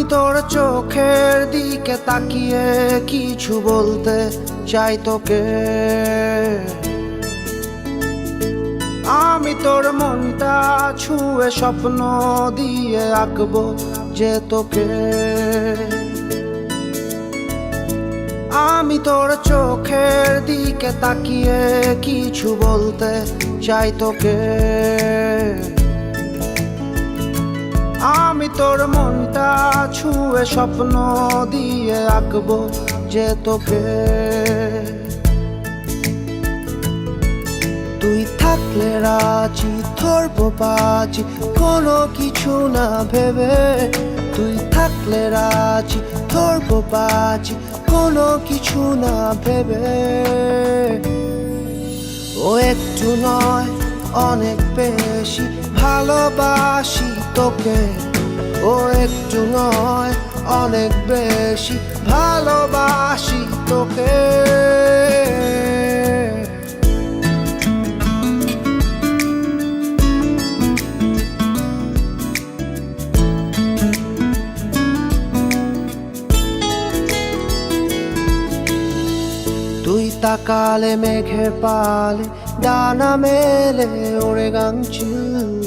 আমি তোর চোখের দিকে তাকিয়ে কিছু বলতে চাই তোকে। আমি তোর মনটা ছুঁয়ে স্বপ্ন দিয়ে আঁকবো যে তোকে। আমি তোর চোখের দিকে তাকিয়ে কিছু বলতে চাই তোকে। আমি তোর মনটা ছুঁয়ে স্বপ্ন দিয়ে আঁকবো যে তোকে। তুই থাকলে রাজি ধরবো বাজি কোনো কিছু না ভেবে। তুই থাকলে রাজি ধরবো বাজি কোনো কিছু না ভেবে। ও একটু নয় অনেক বেশি ভালোবাসি তোকে। ও একটু নয় অনেক বেশি ভালোবাসি তোকে। তুই তাকালে মেঘের পালে ডানা মেলে ওড়ে গাংচিল।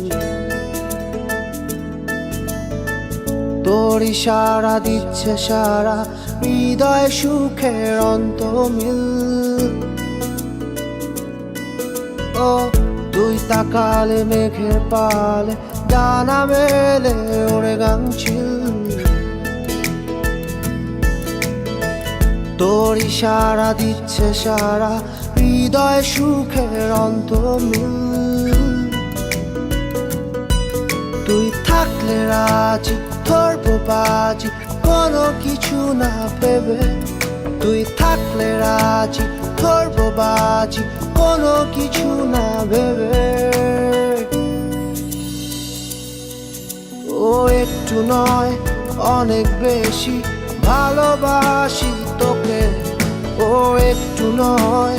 তোর ইশারা দিচ্ছে সারা হৃদয় সুখের অন্তমিল। ও তুই তাকালে মেঘের পালে ডানা মেলে ওড়ে গাংচিল। তোর ইশারা দিচ্ছে সারা হৃদয় সুখের অন্তমিল। তুই থাকলে রাজি ধরবো বাজি কোনো কিছু না ভেবে। তুই থাকলে রাজি ধরবো বাজি কোনো কিছু না ভেবে। ও একটু নয় অনেক বেশি ভালোবাসি তোকে। ও একটু নয়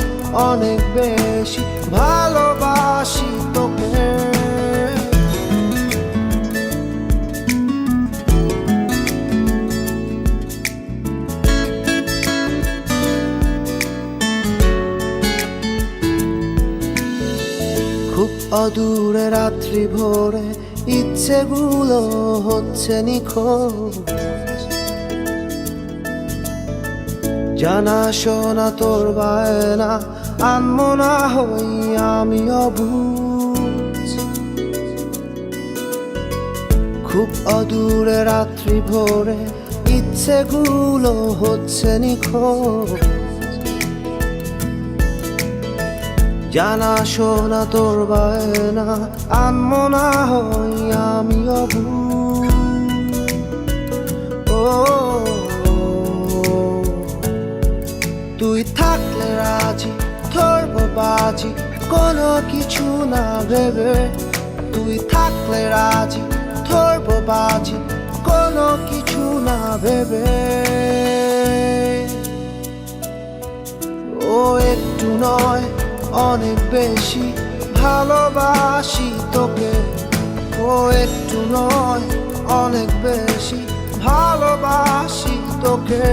অনেক বেশি ভালোবাসি তোকে। খুব অদূরে রাত্রি ভোরে ইচ্ছেগুলো হচ্ছে নিখোঁজ। জানা শোনা তোর বায়না আনমনা হই আমি অবুঝ। খুব অদূরে রাত্রি ভোরে ইচ্ছেগুলো হচ্ছে নিখোঁজ। জানা শোনা তোর বায়না আনমনা হই আমি অবুঝ। ও তুই থাকলে রাজি ধরবো বাজি কোনো কিছু না ভেবে। তুই থাকলে রাজি ধরবো বাজি কোনো কিছু না ভেবে। ও একটু নয় অনেক বেশি ভালোবাসি তোকে। ও একটু নয় অনেক বেশি ভালোবাসি তোকে।